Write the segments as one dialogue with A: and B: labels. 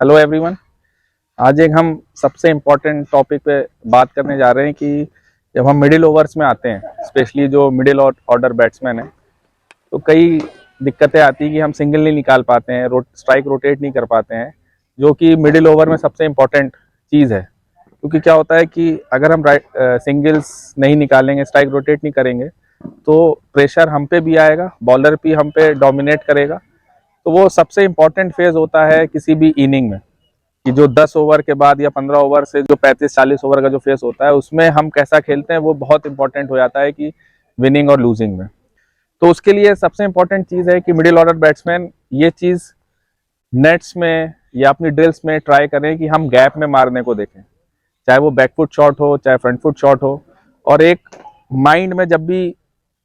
A: Hello everyone. आज एक हम सबसे इम्पोर्टेंट टॉपिक पे बात करने जा रहे हैं कि जब हम मिडिल ओवर्स में आते हैं, स्पेशली जो मिडिल ऑर्डर बैट्समैन है, तो कई दिक्कतें आती हैं कि हम सिंगल नहीं निकाल पाते हैं, स्ट्राइक रोटेट नहीं कर पाते हैं, जो कि मिडिल ओवर में सबसे इम्पोर्टेंट चीज़ है। क्योंकि क्या होता है कि अगर हम सिंगल्स नहीं निकालेंगे, स्ट्राइक रोटेट नहीं करेंगे, तो प्रेशर हम पे भी आएगा, बॉलर भी हम पे डोमिनेट करेगा। तो वो सबसे इम्पोर्टेंट फेज होता है किसी भी इनिंग में, कि जो 10 ओवर के बाद या 15 ओवर से जो 35-40 ओवर का जो फेस होता है, उसमें हम कैसा खेलते हैं वो बहुत इंपॉर्टेंट हो जाता है कि विनिंग और लूजिंग में। तो उसके लिए सबसे इंपॉर्टेंट चीज़ है कि मिडिल ऑर्डर बैट्समैन ये चीज़ नेट्स में या अपनी ड्रिल्स में ट्राई करें कि हम गैप में मारने को देखें, चाहे वो बैकफुट शॉट हो चाहे फ्रंट फुट शॉट हो। और एक माइंड में जब भी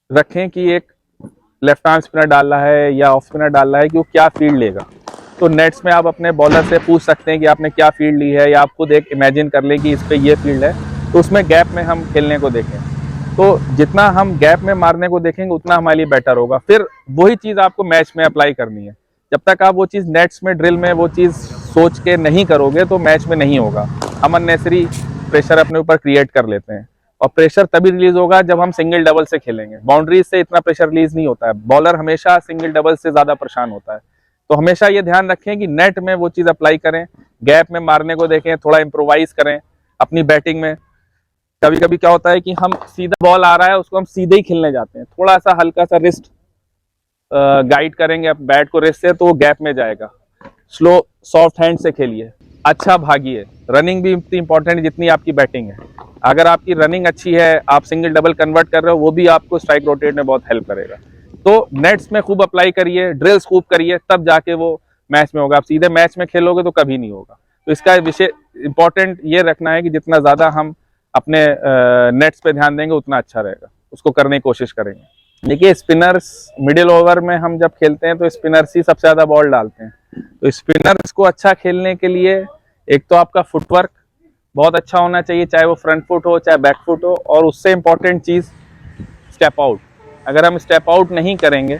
A: रखें कि एक लेफ्ट आर्म स्पिनर डाल रहा है या ऑफ स्पिनर डाल रहा है कि वो क्या फील्ड लेगा। तो नेट्स में आप अपने बॉलर से पूछ सकते हैं कि आपने क्या फील्ड ली है, या आप खुद एक इमेजिन कर लें कि इस पे ये फील्ड है, तो उसमें गैप में हम खेलने को देखें। तो जितना हम गैप में मारने को देखेंगे उतना हमारे लिए बेटर होगा। फिर वही चीज़ आपको मैच में अप्लाई करनी है। जब तक आप वो चीज़ नेट्स में ड्रिल में वो चीज़ सोच के नहीं करोगे तो मैच में नहीं होगा। हम अननेसरी प्रेशर अपने ऊपर क्रिएट कर लेते हैं, और प्रेशर तभी रिलीज होगा जब हम सिंगल डबल से खेलेंगे। बाउंड्रीज से इतना प्रेशर रिलीज नहीं होता है, बॉलर हमेशा सिंगल डबल से ज्यादा परेशान होता है। तो हमेशा ये ध्यान रखें कि नेट में वो चीज अप्लाई करें, गैप में मारने को देखें, थोड़ा इम्प्रोवाइज करें अपनी बैटिंग में। कभी कभी क्या होता है कि हम सीधा बॉल आ रहा है उसको हम सीधे ही खेलने जाते हैं, थोड़ा सा हल्का सा रिस्ट गाइड करेंगे बैट को रिस्ट से, तो वो गैप में जाएगा। स्लो सॉफ्ट हैंड से खेलिए, अच्छा भागिए। रनिंग भी इतनी इंपॉर्टेंट है जितनी आपकी बैटिंग है। अगर आपकी रनिंग अच्छी है, आप सिंगल डबल कन्वर्ट कर रहे हो, वो भी आपको स्ट्राइक रोटेट में बहुत हेल्प करेगा। तो नेट्स में खूब अप्लाई करिए, ड्रिल्स खूब करिए, तब जाके वो मैच में होगा। आप सीधे मैच में खेलोगे तो कभी नहीं होगा। तो इसका विषय इंपॉर्टेंट ये रखना है कि जितना ज्यादा हम अपने नेट्स पे ध्यान देंगे उतना अच्छा रहेगा, उसको करने की कोशिश करेंगे। देखिए, स्पिनर्स मिडिल ओवर में हम जब खेलते हैं तो स्पिनर्स ही सबसे ज्यादा बॉल डालते हैं। तो स्पिनर्स को अच्छा खेलने के लिए एक तो आपका फुटवर्क बहुत अच्छा होना चाहिए, चाहे वो फ्रंट फुट हो चाहे बैक फुट हो। और उससे इंपॉर्टेंट चीज स्टेप आउट। अगर हम स्टेप आउट नहीं करेंगे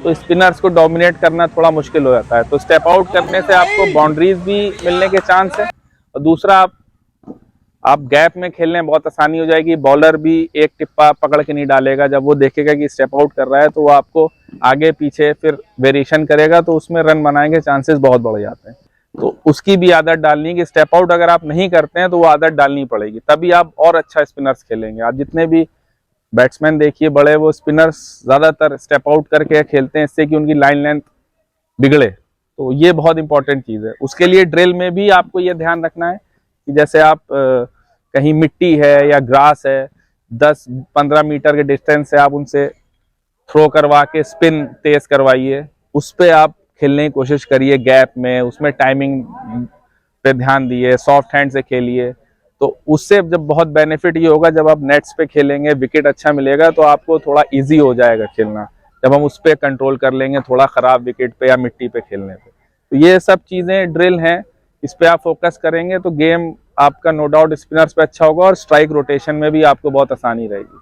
A: तो स्पिनर्स को डोमिनेट करना थोड़ा मुश्किल हो जाता है। तो स्टेप आउट करने से आपको बाउंड्रीज भी मिलने के चांस है, और दूसरा आप गैप में खेलने में बहुत आसानी हो जाएगी। बॉलर भी एक टिप्पा पकड़ के नहीं डालेगा, जब वो देखेगा कि स्टेप आउट कर रहा है तो वो आपको आगे पीछे फिर वेरिएशन करेगा, तो उसमें रन बनाने के चांसेस बहुत बढ़ जाते हैं। तो उसकी भी आदत डालनी है कि स्टेप आउट अगर आप नहीं करते हैं तो वो आदत डालनी पड़ेगी, तभी आप और अच्छा स्पिनर्स खेलेंगे। आप जितने भी बैट्समैन देखिए बड़े, वो स्पिनर्स ज्यादातर स्टेप आउट करके खेलते हैं, इससे कि उनकी लाइन लेंथ बिगड़े। तो ये बहुत इंपॉर्टेंट चीज है। उसके लिए ड्रिल में भी आपको ये ध्यान रखना है कि जैसे आप कहीं मिट्टी है या ग्रास है, 10-15 मीटर के डिस्टेंस से आप उनसे थ्रो करवा के स्पिन तेज करवाइए, उस पर आप खेलने की कोशिश करिए गैप में। उसमें टाइमिंग पे ध्यान दिए, सॉफ्ट हैंड से खेलिए। तो उससे जब बहुत बेनिफिट ये होगा, जब आप नेट्स पे खेलेंगे विकेट अच्छा मिलेगा तो आपको थोड़ा इजी हो जाएगा खेलना, जब हम उस पर कंट्रोल कर लेंगे थोड़ा खराब विकेट पे या मिट्टी पे खेलने पे। तो ये सब चीजें ड्रिल हैं, इस पे आप फोकस करेंगे तो गेम आपका नो डाउट स्पिनर्स पे अच्छा होगा, और स्ट्राइक रोटेशन में भी आपको बहुत आसानी रहेगी।